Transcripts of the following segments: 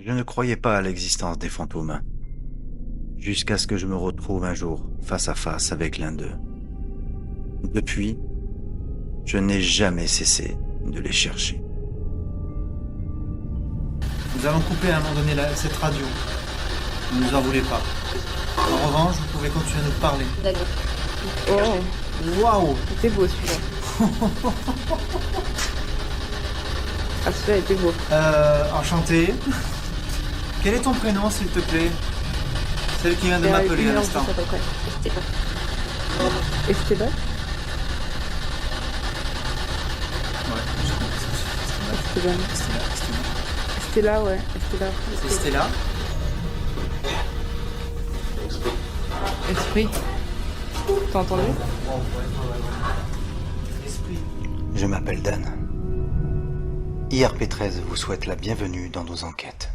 Je ne croyais pas à l'existence des fantômes, jusqu'à ce que je me retrouve un jour face à face avec l'un d'eux. Depuis, je n'ai jamais cessé de les chercher. Nous allons couper à un moment donné cette radio. Ne nous en voulez pas. En revanche, vous pouvez continuer à nous parler. D'accord. Oh, Waouh! c'était beau celui-là. Ah, celui-là était beau. Enchanté. Quel est ton prénom, s'il te plaît? Celle qui vient de m'appeler à l'instant. Esteban. Esteban? Ouais, je connais ça. Esteban. Stella. Stella, ouais. Stella. C'est Stella. Esprit. T'as entendu? Esprit. Je m'appelle Dan. IRP13 vous souhaite la bienvenue dans nos enquêtes.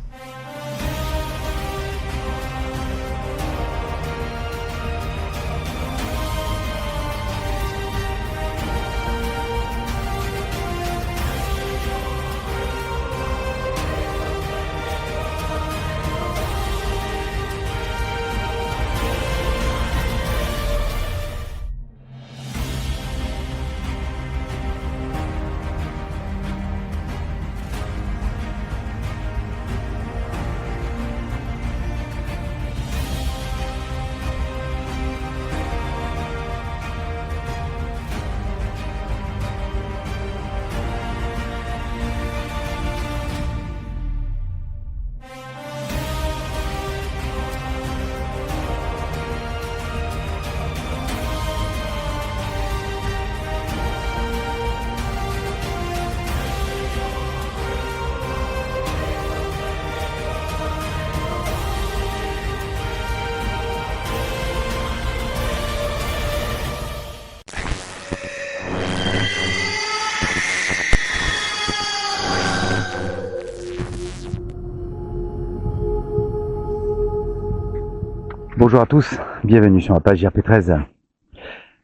Bonjour à tous, bienvenue sur la page IRP13.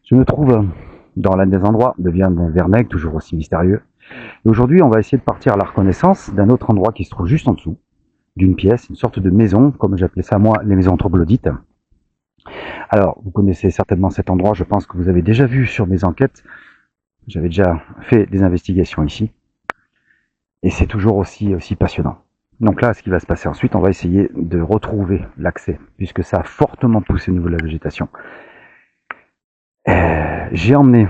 Je me trouve dans l'un des endroits de Vernègue, toujours aussi mystérieux. Et aujourd'hui, on va essayer de partir à la reconnaissance d'un autre endroit qui se trouve juste en dessous, d'une pièce, une sorte de maison, comme j'appelais ça moi, les maisons troglodytes. Alors, vous connaissez certainement cet endroit, je pense que vous avez déjà vu sur mes enquêtes. J'avais déjà fait des investigations ici. Et c'est toujours aussi passionnant. Donc là, ce qui va se passer ensuite, on va essayer de retrouver l'accès, puisque ça a fortement poussé au niveau de la végétation. J'ai emmené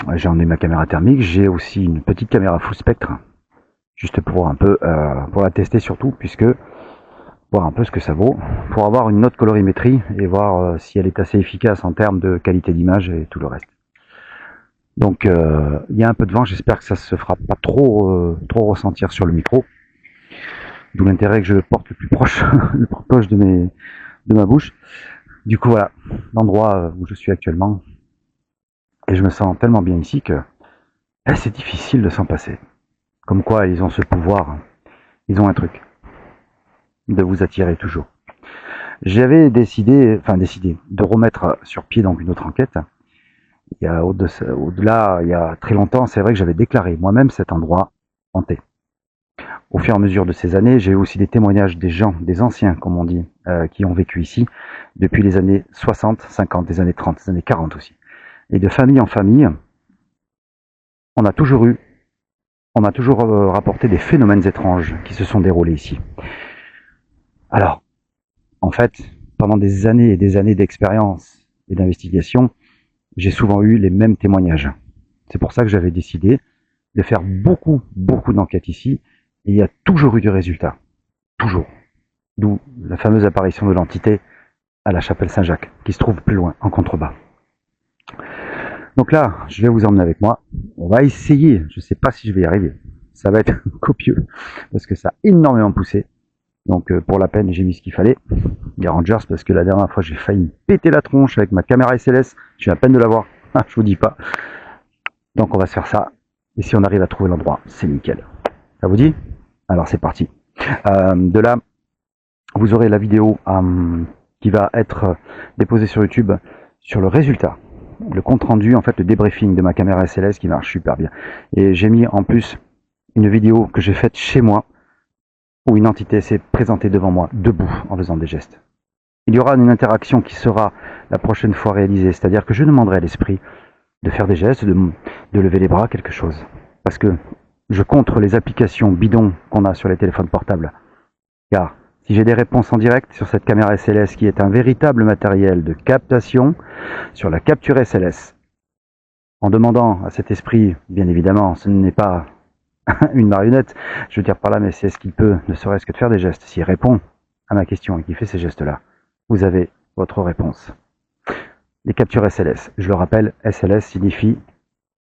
ma caméra thermique, j'ai aussi une petite caméra full spectre, juste pour un peu, pour la tester surtout, puisque voir un peu ce que ça vaut, pour avoir une note colorimétrie et voir si elle est assez efficace en termes de qualité d'image et tout le reste. Donc il y a un peu de vent, j'espère que ça se fera pas trop ressentir sur le micro. D'où l'intérêt que je le porte le plus proche de ma bouche. Du coup voilà, l'endroit où je suis actuellement. Et je me sens tellement bien ici que c'est difficile de s'en passer. Comme quoi ils ont ce pouvoir, ils ont un truc de vous attirer toujours. J'avais décidé de remettre sur pied donc une autre enquête. Au-delà, il y a très longtemps, c'est vrai que j'avais déclaré moi-même cet endroit hanté. Au fur et à mesure de ces années, j'ai eu aussi des témoignages des gens, des anciens, comme on dit, qui ont vécu ici depuis les années 60, 50, les années 30, les années 40 aussi. Et de famille en famille, on a toujours rapporté des phénomènes étranges qui se sont déroulés ici. Alors, en fait, pendant des années et des années d'expérience et d'investigation, j'ai souvent eu les mêmes témoignages. C'est pour ça que j'avais décidé de faire beaucoup d'enquêtes ici. Et il y a toujours eu du résultat. Toujours. D'où la fameuse apparition de l'entité à la chapelle Saint-Jacques, qui se trouve plus loin, en contrebas. Donc là, je vais vous emmener avec moi. On va essayer. Je ne sais pas si je vais y arriver. Ça va être copieux, parce que ça a énormément poussé. Donc pour la peine, j'ai mis ce qu'il fallait. Les Rangers, parce que la dernière fois, j'ai failli me péter la tronche avec ma caméra SLS. J'ai eu la peine de l'avoir. Je vous dis pas. Donc on va se faire ça. Et si on arrive à trouver l'endroit, c'est nickel. Ça vous dit ? Alors c'est parti. De là, vous aurez la vidéo qui va être déposée sur YouTube sur le résultat, le compte rendu, en fait le débriefing de ma caméra SLS qui marche super bien. Et j'ai mis en plus une vidéo que j'ai faite chez moi, où une entité s'est présentée devant moi, debout, en faisant des gestes. Il y aura une interaction qui sera la prochaine fois réalisée, c'est-à-dire que je demanderai à l'esprit de faire des gestes, de lever les bras, quelque chose. Parce que je contre les applications bidons qu'on a sur les téléphones portables. Car si j'ai des réponses en direct sur cette caméra SLS qui est un véritable matériel de captation sur la capture SLS, en demandant à cet esprit, bien évidemment, ce n'est pas une marionnette, je veux dire par là, mais c'est ce qu'il peut, ne serait-ce que de faire des gestes. S'il répond à ma question et qu'il fait ces gestes-là, vous avez votre réponse. Les captures SLS, je le rappelle, SLS signifie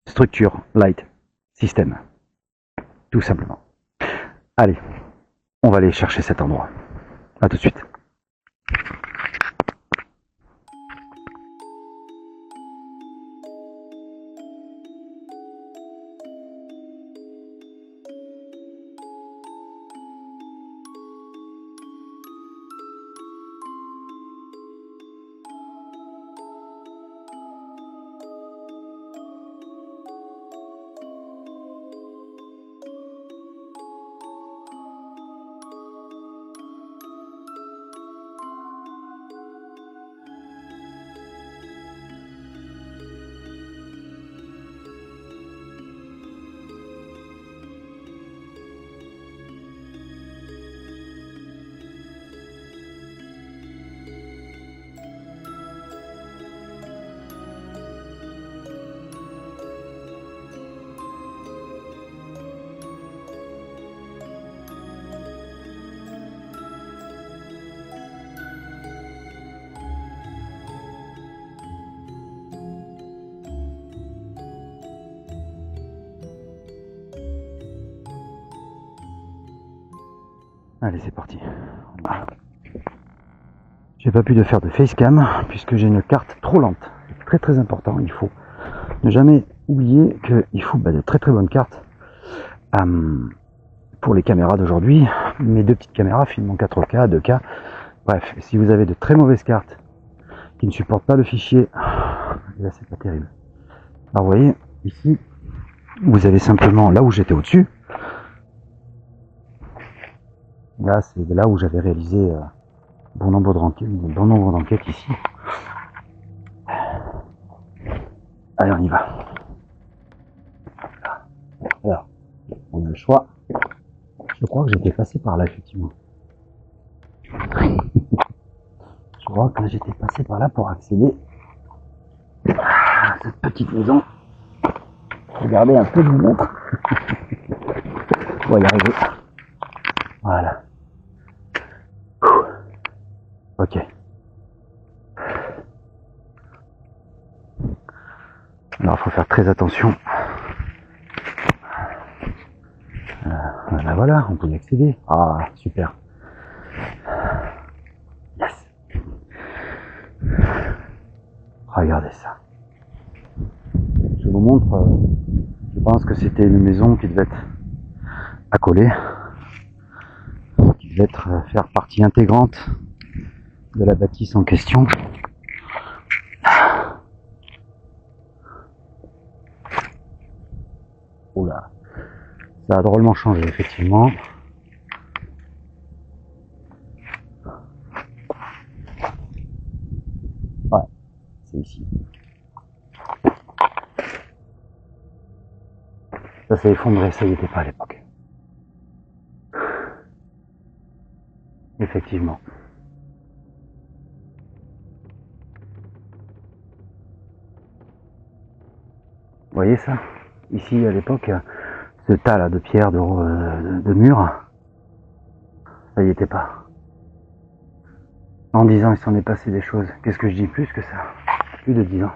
Structure Light System. Tout simplement. Allez, on va aller chercher cet endroit. À tout de suite. Allez, c'est parti. J'ai pas pu de faire de facecam puisque j'ai une carte trop lente. C'est très très important. Il faut ne jamais oublier qu'il faut de très très bonnes cartes pour les caméras d'aujourd'hui. Mes deux petites caméras filment en 4K, 2K. Bref, si vous avez de très mauvaises cartes qui ne supportent pas le fichier, là c'est pas terrible. Alors vous voyez, ici, vous avez simplement là où j'étais au-dessus. Là, c'est là où j'avais réalisé bon nombre d'enquêtes ici. Allez, on y va. Alors, on a le choix. Je crois que j'étais passé par là, effectivement. Je crois que j'étais passé par là pour accéder à cette petite maison. Regardez un peu, je vous montre. On va y arriver. Voilà. Ok. Alors, il faut faire très attention. Voilà, on peut y accéder. Ah, super. Yes. Regardez ça. Je vous montre, je pense que c'était une maison qui devait être accolée, qui devait faire partie intégrante de la bâtisse en question. Oula, ça a drôlement changé effectivement. Ouais, c'est ici. Ça s'est effondré, ça y était pas à l'époque. Effectivement. Vous voyez ça? Ici, à l'époque, ce tas là de pierres, de murs, ça y était pas. En 10 ans, il s'en est passé des choses. Qu'est-ce que je dis? Plus que ça. Plus de 10 ans.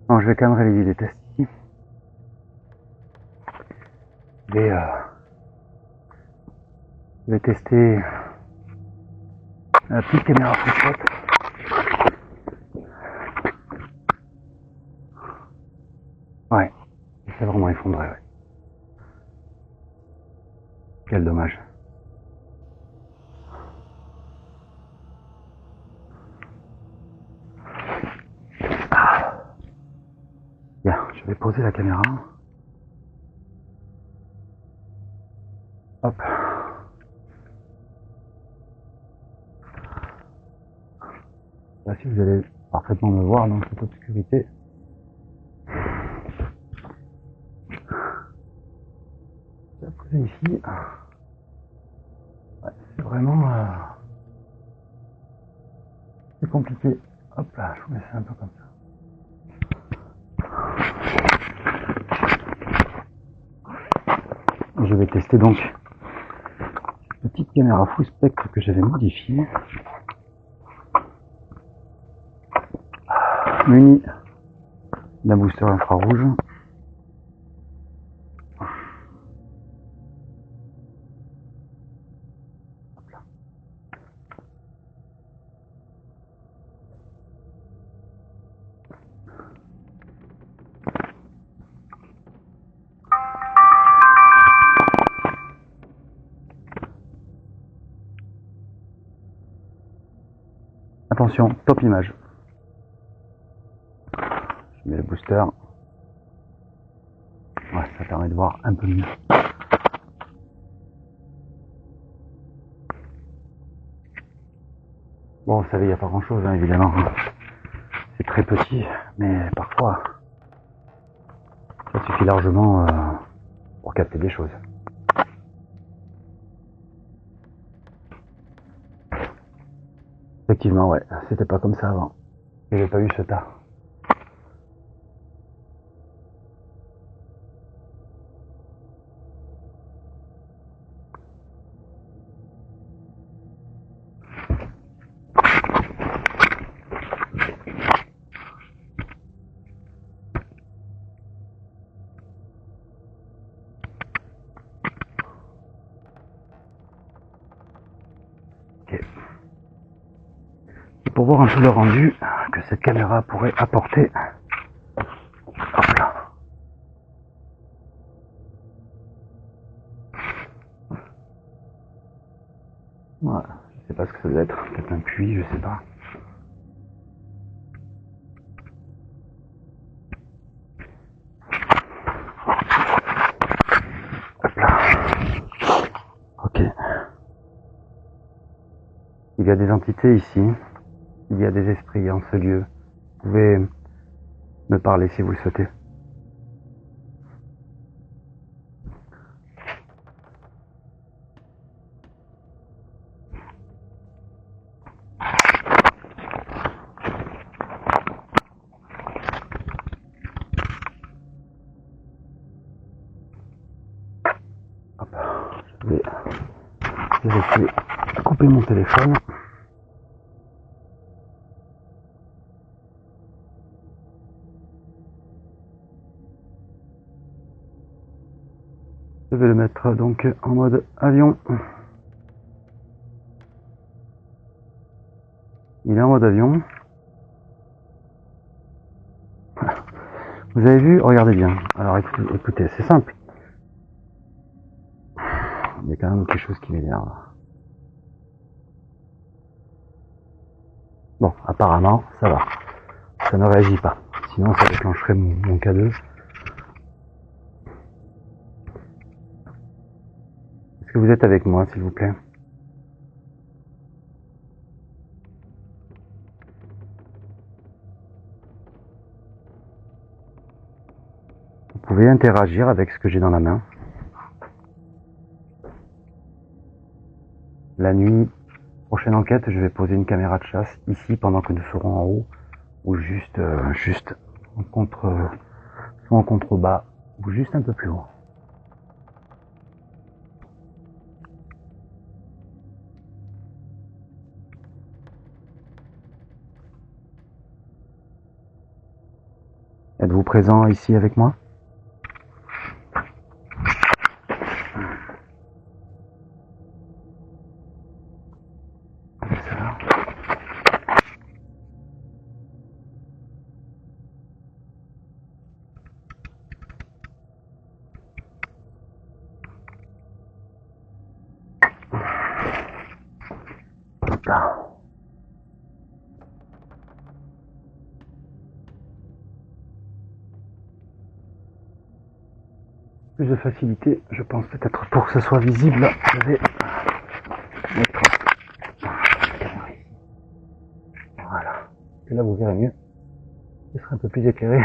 Non, je vais quand même réaliser des tests ici. Je vais tester la petite caméra flashlight. Ouais, il s'est vraiment effondré, ouais. Quel dommage. Bien, je vais poser la caméra. Hop. sais pas si vous allez parfaitement me voir dans cette obscurité. Je vais poser ici. Ouais, c'est vraiment c'est compliqué. Hop là, je vous mets ça un peu comme ça. Je vais tester donc cette petite caméra full spectre que j'avais modifiée, munie d'un booster infrarouge. Attention, top image. Je mets le booster. Ouais, ça permet de voir un peu mieux. Bon, vous savez, il n'y a pas grand chose, hein, évidemment. C'est très petit, mais parfois, ça suffit largement pour capter des choses. Effectivement, ouais, c'était pas comme ça avant. J'ai pas eu ce tas. Ok. Pour voir un peu le rendu que cette caméra pourrait apporter. Hop là. Voilà, je sais pas ce que ça doit être, peut-être un puits, je sais pas. Hop là. Ok. Il y a des entités ici. Il y a des esprits en ce lieu. Vous pouvez me parler si vous le souhaitez. Hop. Je vais vérifier, couper mon téléphone. Je vais le mettre donc en mode avion. Il est en mode avion. Vous avez vu? Regardez bien. Alors écoutez, c'est simple. Il y a quand même quelque chose qui m'énerve. Bon, apparemment, ça va. Ça ne réagit pas. Sinon, ça déclencherait mon K2. Est-ce que vous êtes avec moi, s'il vous plaît? Vous pouvez interagir avec ce que j'ai dans la main. La nuit, prochaine enquête, je vais poser une caméra de chasse ici pendant que nous serons en haut, ou juste en soit en contrebas, ou juste un peu plus haut. Êtes-vous présent ici avec moi? Plus de facilité, je pense peut-être pour que ce soit visible, je vais mettre la caméra ici. Voilà. Et là, vous verrez mieux. Il sera un peu plus éclairé.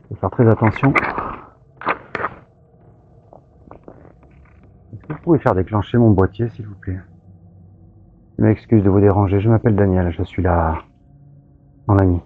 Faut faire très attention. Est-ce que vous pouvez faire déclencher mon boîtier, s'il vous plaît? Je m'excuse de vous déranger. Je m'appelle Daniel. Je suis là en ami.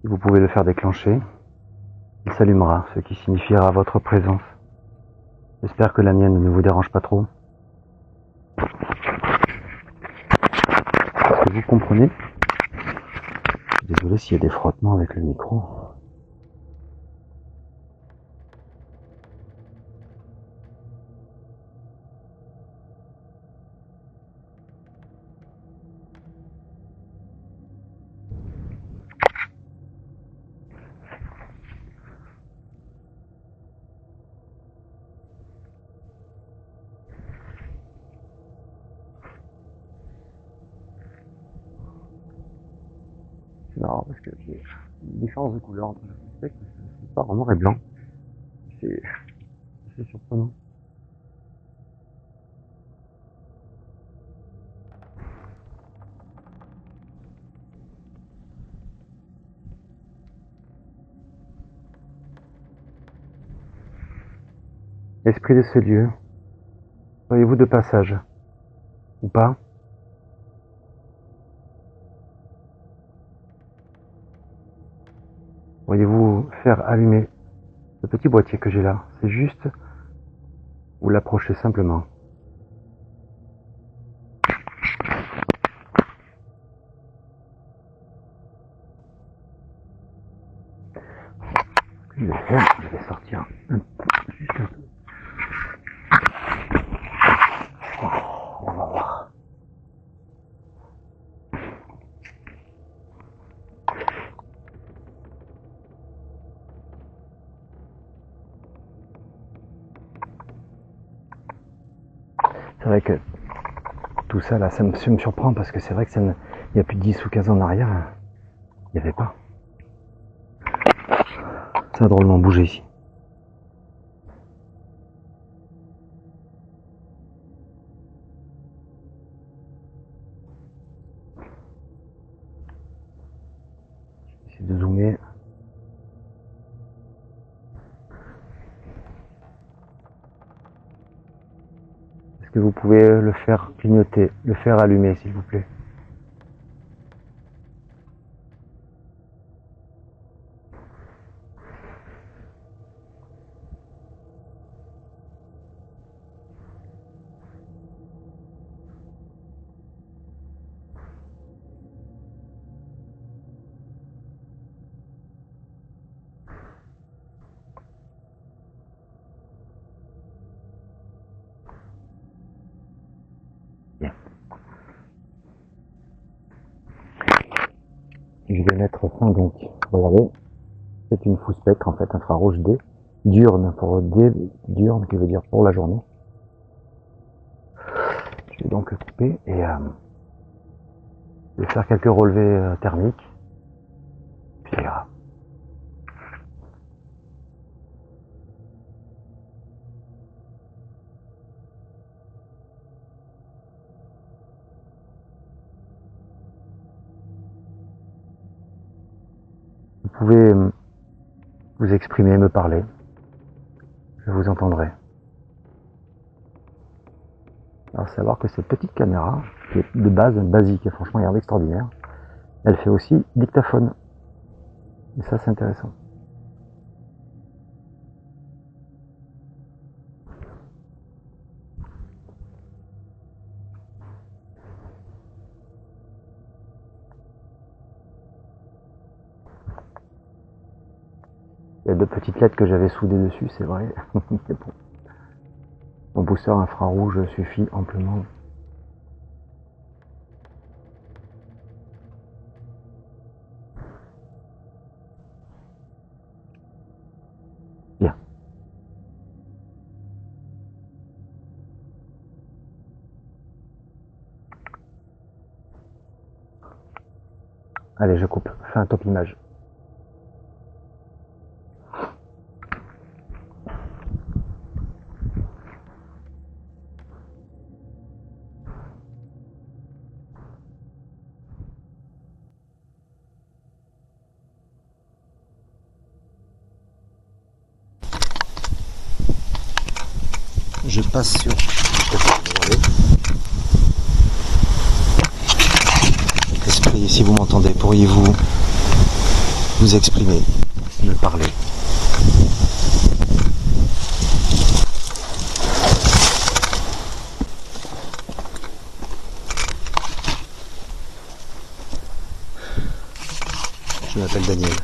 Vous pouvez le faire déclencher. Il s'allumera, ce qui signifiera votre présence. J'espère que la mienne ne vous dérange pas trop. Est-ce que vous comprenez? Je suis désolé s'il y a des frottements avec le micro. Non, parce que j'ai une différence de couleur entre le spectre, c'est pas vraiment noir et blanc. C'est surprenant. Esprit de ce lieu, voyez-vous de passage ou pas? Voyez-vous faire allumer ce petit boîtier que j'ai là? C'est juste vous l'approchez simplement. Ce que je vais faire, je vais sortir juste un peu. On va voir. C'est vrai que tout ça là, ça me surprend parce que c'est vrai que il y a plus de 10 ou 15 ans en arrière, il n'y avait pas. Ça a drôlement bougé ici. J'essaie de zoomer. Est-ce que vous pouvez le faire clignoter, le faire allumer s'il vous plaît? Bien. Je vais mettre fin donc. Regardez, c'est une full spectre en fait, infrarouge D, diurne pour D, diurne qui veut dire pour la journée. Je vais donc le couper et je vais faire quelques relevés thermiques. Puis ça ira. Vous pouvez vous exprimer, me parler. Je vous entendrai. Alors savoir que cette petite caméra, qui est de base basique et franchement regardez extraordinaire, elle fait aussi dictaphone. Et ça c'est intéressant. Il y a deux petites lettres que j'avais soudées dessus, c'est vrai. Mais bon. Mon booster infrarouge suffit amplement. Bien. Allez, je coupe. Fais un top image. Je passe sur... Esprit, si vous m'entendez, pourriez-vous vous exprimer, me parler? Je m'appelle Daniel.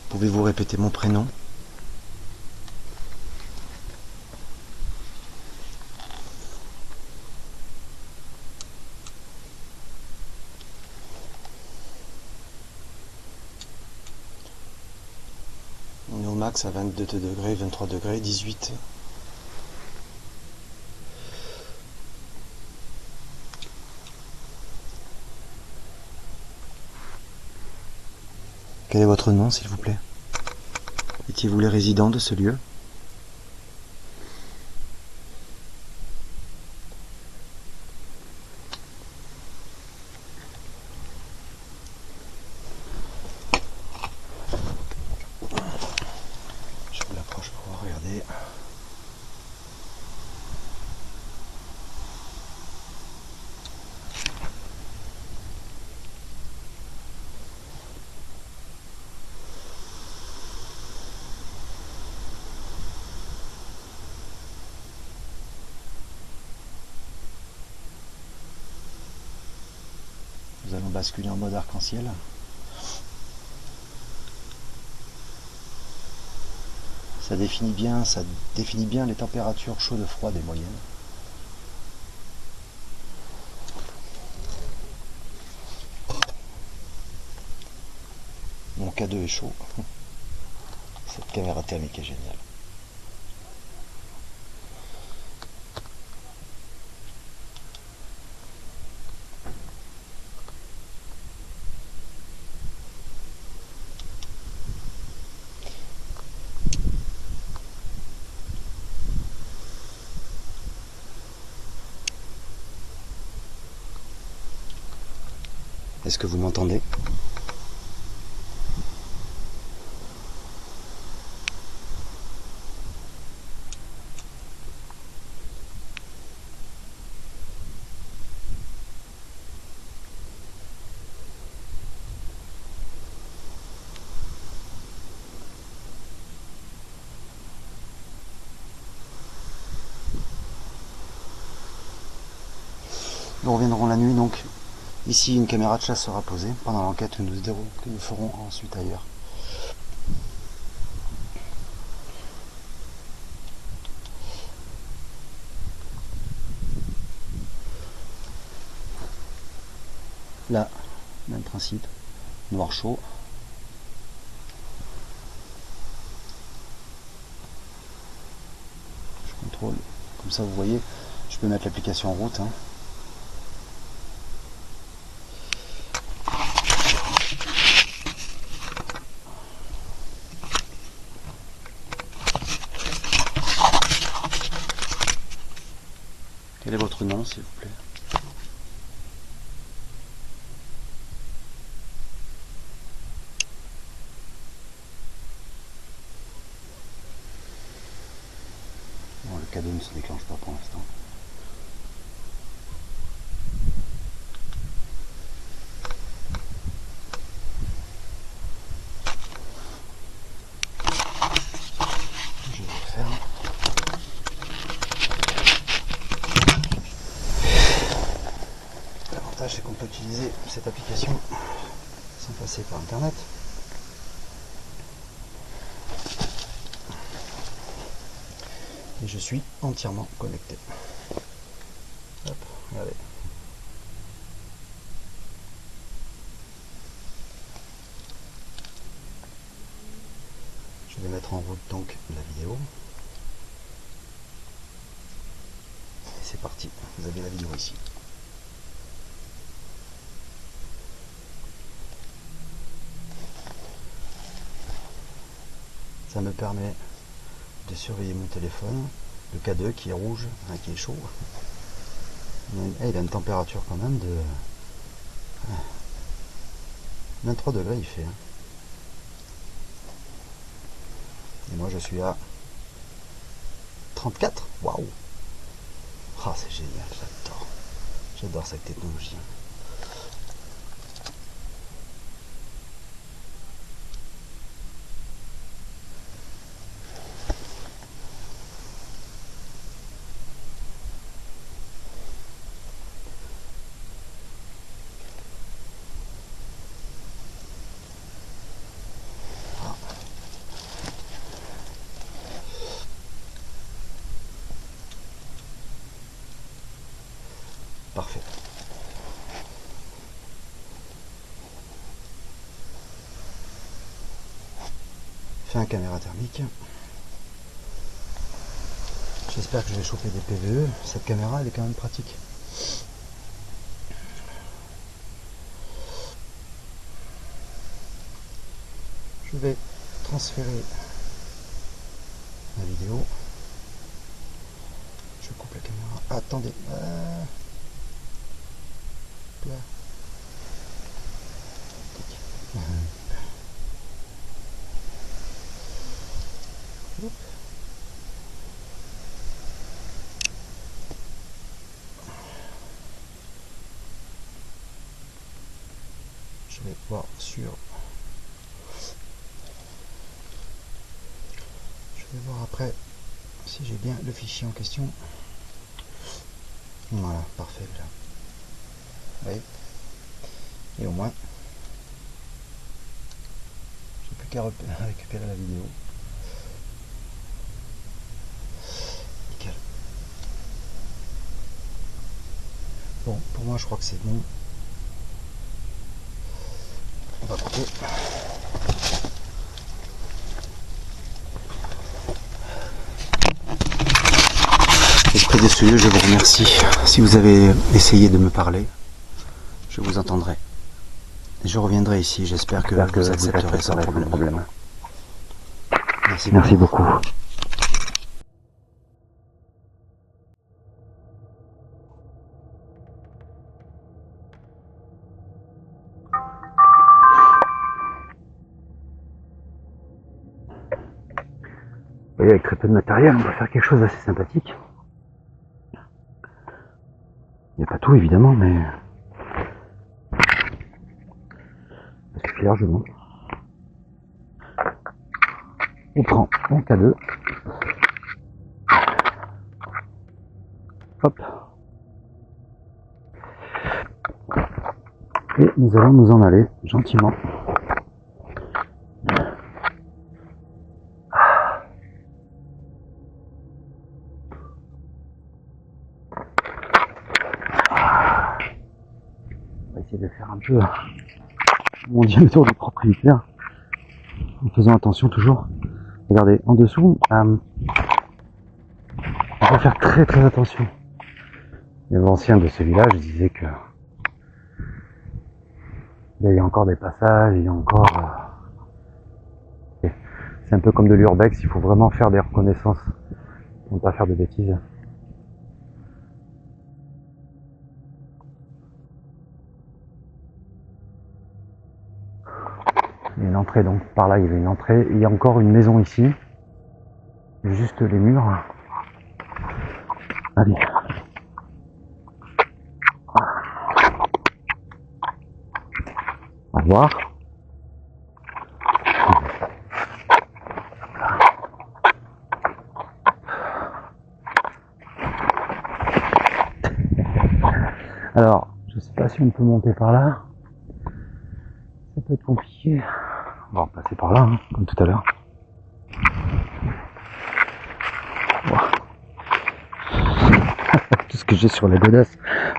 Pouvez-vous répéter mon prénom? On est au max à 22 degrés, 23 degrés, 18. Quel est votre nom, s'il vous plaît? Étiez-vous les résidents de ce lieu? Je vous l'approche pour regarder. Nous allons basculer en mode arc-en-ciel. Ça définit bien les températures chaudes, froides et moyennes. Mon K2 est chaud. Cette caméra thermique est géniale. Est-ce que vous m'entendez? Nous reviendrons la nuit donc. Ici, une caméra de chasse sera posée pendant l'enquête que nous ferons ensuite ailleurs. Là, même principe, noir chaud. Je contrôle, comme ça vous voyez, je peux mettre l'application en route. Quel est votre nom, s'il vous plaît? Bon, le cadeau ne se déclenche pas pour l'instant. Je vais le faire. L'avantage, c'est qu'on peut utiliser cette application sans passer par internet. Et je suis entièrement connecté. Hop, regardez. Je vais mettre en route donc la vidéo. c'est parti, vous avez la vidéo ici. Ça me permet de surveiller mon téléphone, le K2 qui est rouge, enfin, qui est chaud. Il a une température quand même de 23 degrés il fait. Et moi je suis à 34. Waouh! Ah, c'est génial, j'adore. J'adore cette technologie. Parfait. Fin caméra thermique. J'espère que je vais choper des PVE. Cette caméra elle est quand même pratique. Je vais transférer la vidéo. Je coupe la caméra. Attendez. Là. Hop. Je vais voir sur. Je vais voir après si j'ai bien le fichier en question. Voilà, parfait là. Oui. Et au moins, j'ai plus qu'à récupérer la vidéo. Nickel. Bon, pour moi, je crois que c'est bon. On va couper. Esprit des cieux, je vous remercie. Si vous avez essayé de me parler, je vous entendrai. Je reviendrai ici, j'espère que vous accepterez sans problème. Merci beaucoup. Vous voyez, avec très peu de matériel, on peut faire quelque chose d'assez sympathique. Il n'y a pas tout évidemment, mais ça suffit largement. On prend mon K2. Hop. Et nous allons nous en aller gentiment. On va essayer de faire un peu mon diamètre du propriétaire en faisant attention toujours. Regardez, en dessous, on va faire très attention. Les anciens de ce village disaient que il y a encore des passages, il y a encore... c'est un peu comme de l'urbex, il faut vraiment faire des reconnaissances pour ne pas faire de bêtises. Il y a une entrée, donc par là il y avait une entrée. Il y a encore une maison ici. Juste les murs. Allez. Au revoir. Alors, je sais pas si on peut monter par là. Ça peut être compliqué. On va repasser par là, hein, comme tout à l'heure. Wow. Tout ce que j'ai sur la godasse,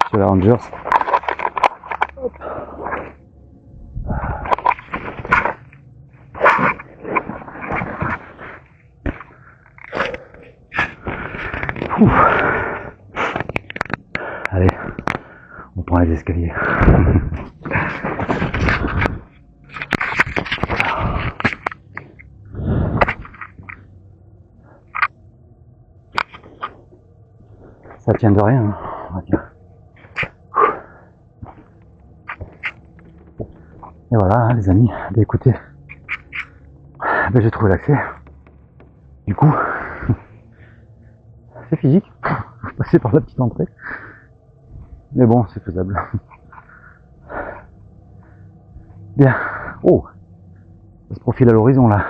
sur la Rangers. Hop. les escaliers. Ça tient de rien, hein, on va dire. Et voilà, hein, les amis, bah, écoutez, bah, j'ai trouvé l'accès. Du coup, c'est physique, je passais par la petite entrée. Mais bon, c'est faisable. Bien. Oh, ça se profile à l'horizon là.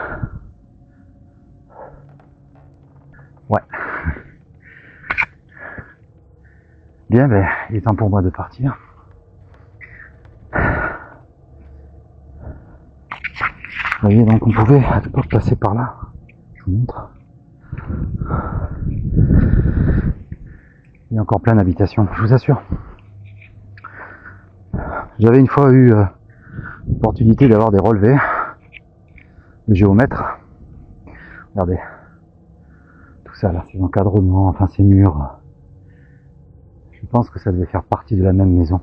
Ouais. Bien, ben, il est temps pour moi de partir. Vous voyez, donc on pouvait à l'époque passer par là. Je vous montre. Il y a encore plein d'habitations, je vous assure. J'avais une fois eu l'opportunité d'avoir des relevés de géomètre. Regardez. Tout ça là, ces encadrements, enfin ces murs. Je pense que ça devait faire partie de la même maison.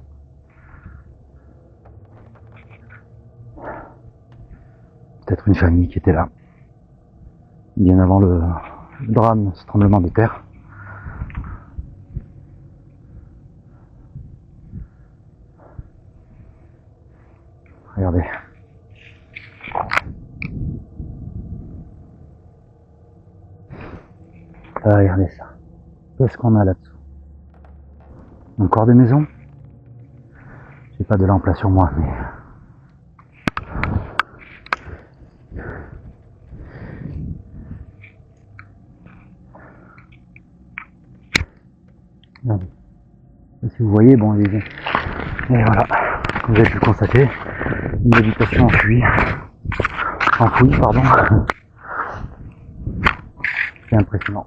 Peut-être une famille qui était là. Bien avant le drame, ce tremblement de terre. Regardez. Ah, regardez ça. Qu'est-ce qu'on a là-dessous? Encore des maisons? J'ai pas de lampe là sur moi, mais... Regardez. Si vous voyez, bon, et voilà, comme vous avez pu le constater, une habitation enfouie, pardon. C'est impressionnant.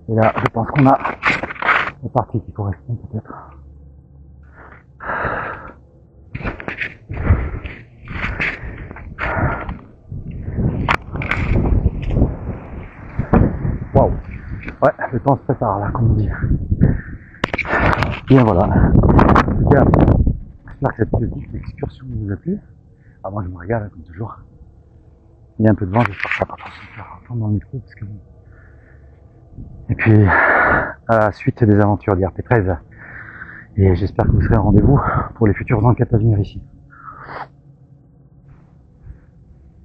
Et là, je pense qu'on a la partie qui correspond peut-être. Waouh. Ouais, le temps se prépare là, comme on dit. Bien voilà. En tout cas, j'espère que cette petite excursion vous a plu. Ah, moi je me régale comme toujours. Il y a un peu de vent, j'espère que ça va pas trop se faire entendre dans le micro parce que... Et puis, à la suite des aventures d'IRP13. Et j'espère que vous serez au rendez-vous pour les futures enquêtes à venir ici.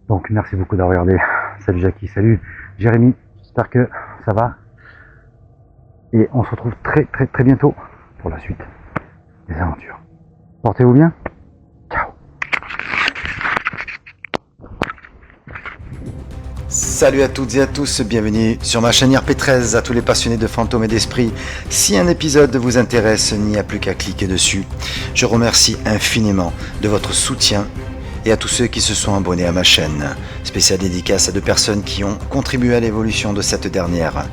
Donc merci beaucoup d'avoir regardé. Salut Jackie, salut Jérémy, j'espère que ça va. Et on se retrouve très bientôt pour la suite des aventures. Portez-vous bien. Ciao. Salut à toutes et à tous, bienvenue sur ma chaîne IRP13, à tous les passionnés de fantômes et d'esprits. Si un épisode vous intéresse, il n'y a plus qu'à cliquer dessus. Je remercie infiniment de votre soutien et à tous ceux qui se sont abonnés à ma chaîne. Spéciale dédicace à 2 personnes qui ont contribué à l'évolution de cette dernière.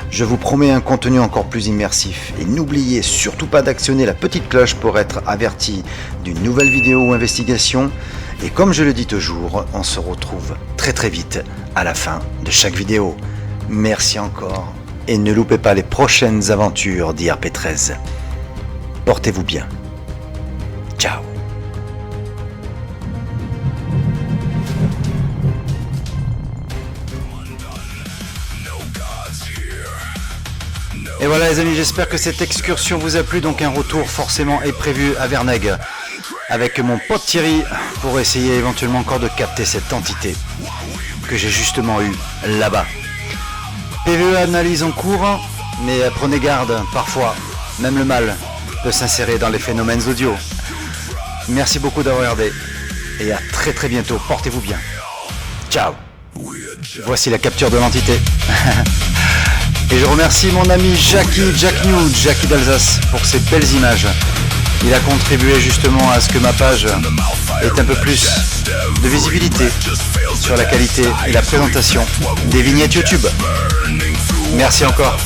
Je vous promets un contenu encore plus immersif et n'oubliez surtout pas d'actionner la petite cloche pour être averti d'une nouvelle vidéo ou investigation. Et comme je le dis toujours, on se retrouve très vite à la fin de chaque vidéo. Merci encore et ne loupez pas les prochaines aventures d'IRP13. Portez-vous bien. Ciao. Et voilà les amis, j'espère que cette excursion vous a plu. Donc un retour forcément est prévu à Vernègue avec mon pote Thierry pour essayer éventuellement encore de capter cette entité que j'ai justement eu là-bas. PVE analyse en cours, mais prenez garde, parfois même le mal peut s'insérer dans les phénomènes audio. Merci beaucoup d'avoir regardé et à très bientôt, portez-vous bien. Ciao. Voici la capture de l'entité. Et je remercie mon ami Jackie d'Alsace pour ces belles images. Il a contribué justement à ce que ma page ait un peu plus de visibilité sur la qualité et la présentation des vignettes YouTube. Merci encore.